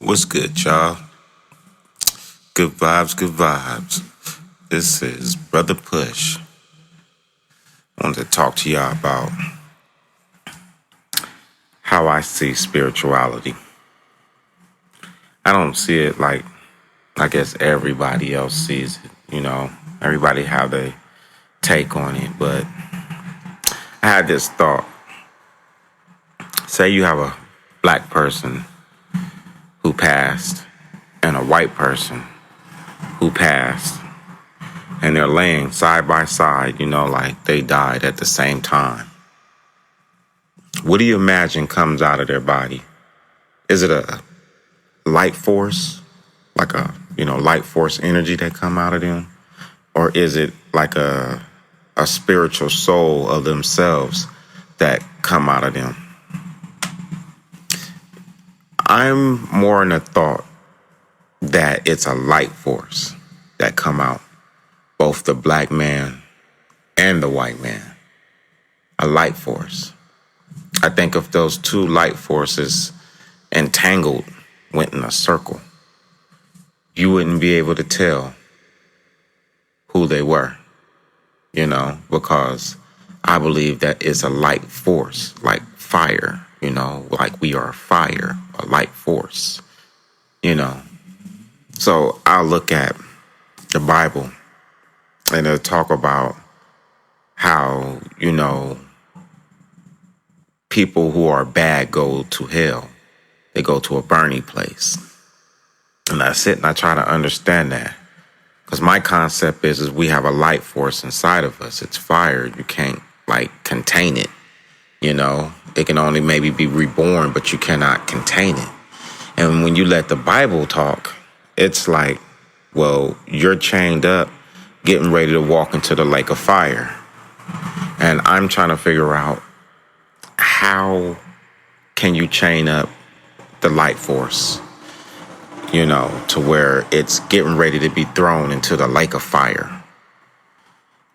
What's good, y'all? Good vibes, good vibes. This is Brother Push. I wanted to talk to y'all about how I see spirituality. I don't see it like I guess everybody else sees it. Everybody have their take on it, but I had this thought. Say you have a black person who passed and a white person who passed, and they're laying side by side, like they died at the same time. What do you imagine comes out of their body? Is it a light force, like a, light force energy that come out of them? Or is it like a spiritual soul of themselves that come out of them? I'm more in the thought that it's a light force that come out, both the black man and the white man. A light force. I think if those two light forces entangled, went in a circle, you wouldn't be able to tell who they were, because I believe that it's a light force, like fire, like we are fire, a light force, So I'll look at the Bible and it'll talk about how, people who are bad go to hell. They go to a burning place. And I sit and I try to understand that. Because my concept is we have a light force inside of us. It's fire. You can't, contain it. It can only maybe be reborn, but you cannot contain it. And when you let the Bible talk, it's like, well, you're chained up, getting ready to walk into the lake of fire. And I'm trying to figure out, how can you chain up the light force, to where it's getting ready to be thrown into the lake of fire?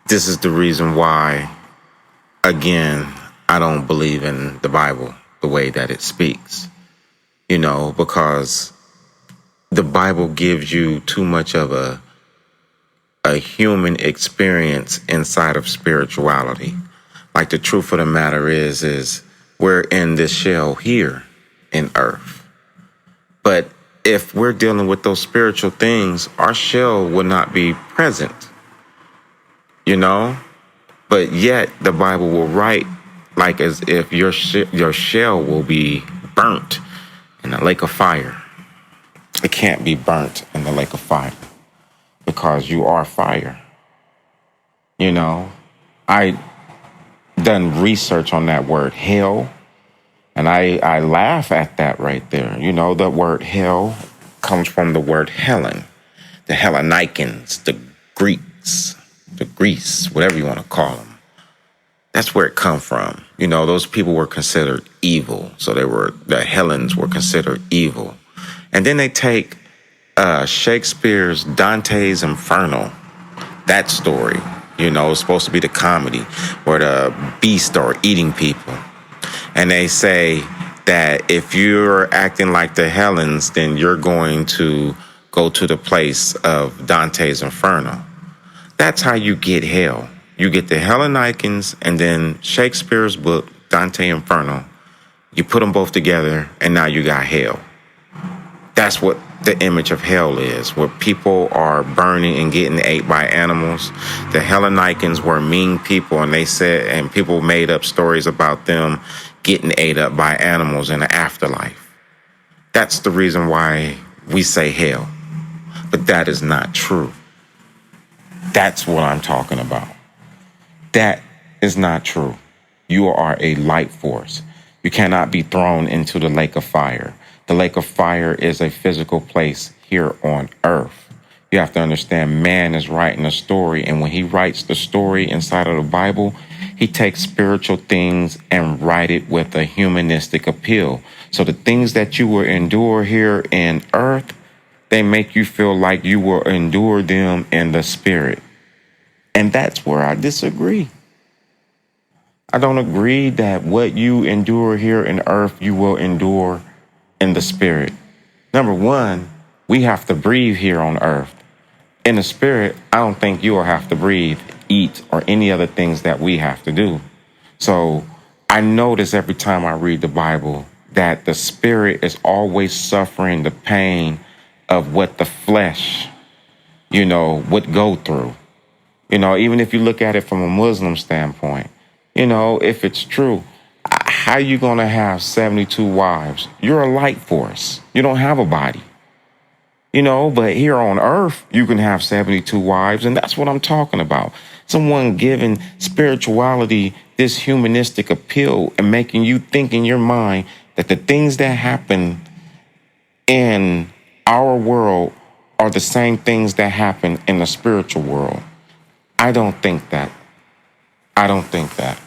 This is the reason why, again, I don't believe in the Bible the way that it speaks, because the Bible gives you too much of a human experience inside of spirituality. Like, the truth of the matter is we're in this shell here in earth. But if we're dealing with those spiritual things, our shell will not be present, But yet the Bible will write like as if your shell will be burnt in the lake of fire. It can't be burnt in the lake of fire because you are fire. I done research on that word hell, and I laugh at that right there. The word hell comes from the word Helen, the Hellenikins, the Greeks, the Greece, whatever you want to call them. That's where it come from. Those people were considered evil. So the Hellenes were considered evil. And then they take Shakespeare's Dante's Inferno, that story, it's supposed to be the comedy where the beasts are eating people. And they say that if you're acting like the Hellenes, then you're going to go to the place of Dante's Inferno. That's how you get hell. You get the Hellenikins and then Shakespeare's book, Dante Inferno. You put them both together and now you got hell. That's what the image of hell is, where people are burning and getting ate by animals. The Hellenikins were mean people, and and people made up stories about them getting ate up by animals in the afterlife. That's the reason why we say hell. But that is not true. That's what I'm talking about. That is not true. You are a light force. You cannot be thrown into the lake of fire. The lake of fire is a physical place here on earth. You have to understand, man is writing a story, and when he writes the story inside of the Bible, he takes spiritual things and write it with a humanistic appeal. So the things that you will endure here in earth, they make you feel like you will endure them in the spirit. And that's where I disagree. I don't agree that what you endure here in earth, you will endure in the spirit. Number one, we have to breathe here on earth. In the spirit, I don't think you will have to breathe, eat, or any other things that we have to do. So I notice every time I read the Bible that the spirit is always suffering the pain of what the flesh, would go through. Even if you look at it from a Muslim standpoint, if it's true, how you going to have 72 wives? You're a light force. You don't have a body. But here on earth, you can have 72 wives, and that's what I'm talking about. Someone giving spirituality this humanistic appeal and making you think in your mind that the things that happen in our world are the same things that happen in the spiritual world. I don't think that. I don't think that.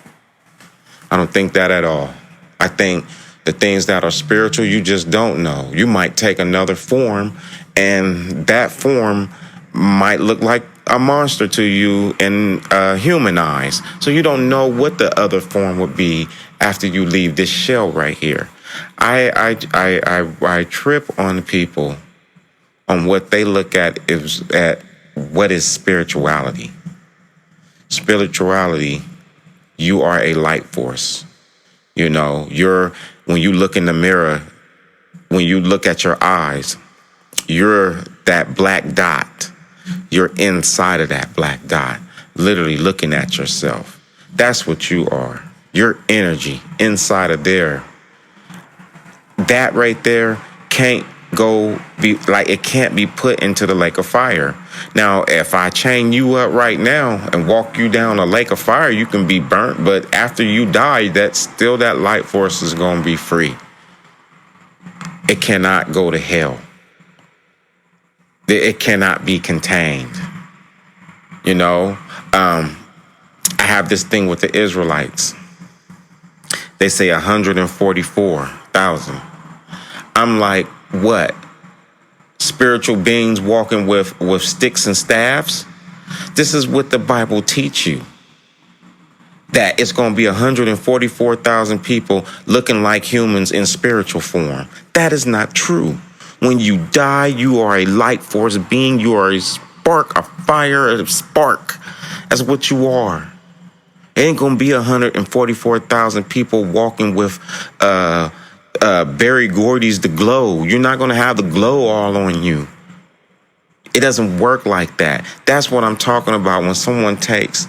I don't think that at all. I think the things that are spiritual, you just don't know. You might take another form, and that form might look like a monster to you in human eyes. So you don't know what the other form would be after you leave this shell right here. I trip on people on what they look at what is spirituality. Spirituality, you are a light force. When you look in the mirror, when you look at your eyes, you're that black dot. You're inside of that black dot, literally looking at yourself. That's what you are. Your energy inside of there. That right there can't it can't be put into the lake of fire. Now, if I chain you up right now and walk you down a lake of fire, you can be burnt. But after you die, that light force is going to be free. It cannot go to hell. It cannot be contained. I have this thing with the Israelites. They say 144,000. I'm like, what? Spiritual beings walking with sticks and staffs? This is what the Bible teach you. That it's going to be 144,000 people looking like humans in spiritual form. That is not true. When you die, you are a light force being. You are a spark, a fire, a spark. That's what you are. It ain't going to be 144,000 people walking with Berry Gordy's The Glow. You're not going to have the glow all on you. It doesn't work like that. That's what I'm talking about when someone takes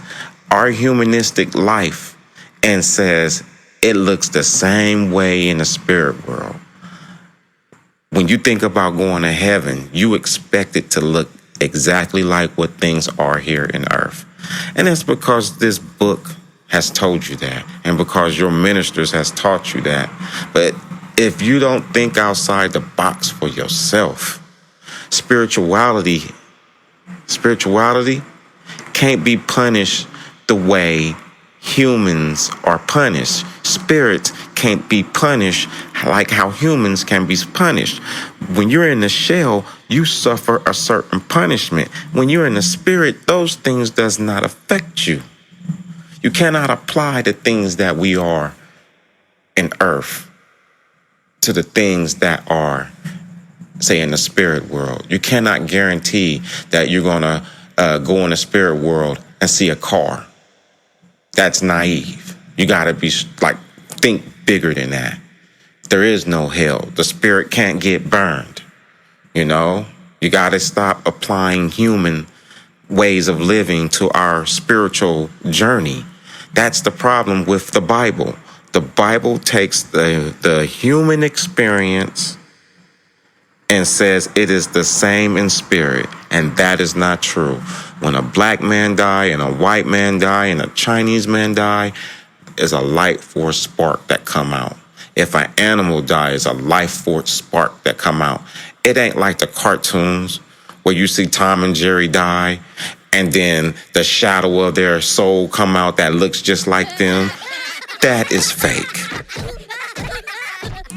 our humanistic life and says it looks the same way in the spirit world. When you think about going to heaven, you expect it to look exactly like what things are here in earth. And that's because this book has told you that, and because your ministers has taught you that. But if you don't think outside the box for yourself, spirituality can't be punished the way humans are punished. Spirits can't be punished like how humans can be punished. When you're in the shell, you suffer a certain punishment. When you're in the spirit, those things does not affect you. You cannot apply the things that we are in earth to the things that are, say, in the spirit world. You cannot guarantee that you're going to go in the spirit world and see a car. That's naive. You got to be think bigger than that. There is no hell. The spirit can't get burned. You got to stop applying human ways of living to our spiritual journey. That's the problem with the Bible. The Bible takes the human experience and says it is the same in spirit, and that is not true. When a black man die and a white man die and a Chinese man die, is a light force spark that come out. If an animal dies, a life force spark that come out. It ain't like the cartoons where you see Tom and Jerry die and then the shadow of their soul come out that looks just like them. That is fake.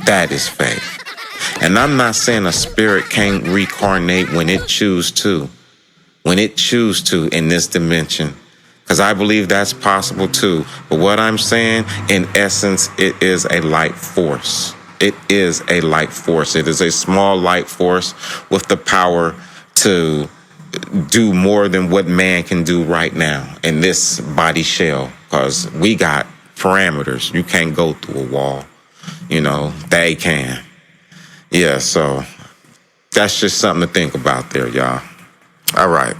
That is fake. And I'm not saying a spirit can't reincarnate when it choose to. When it choose to in this dimension. Because I believe that's possible too. But what I'm saying, in essence, it is a light force. It is a light force. It is a small light force with the power to do more than what man can do right now in this body shell, because we got parameters. You can't go through a wall. They can. Yeah, so that's just something to think about there, y'all. All right.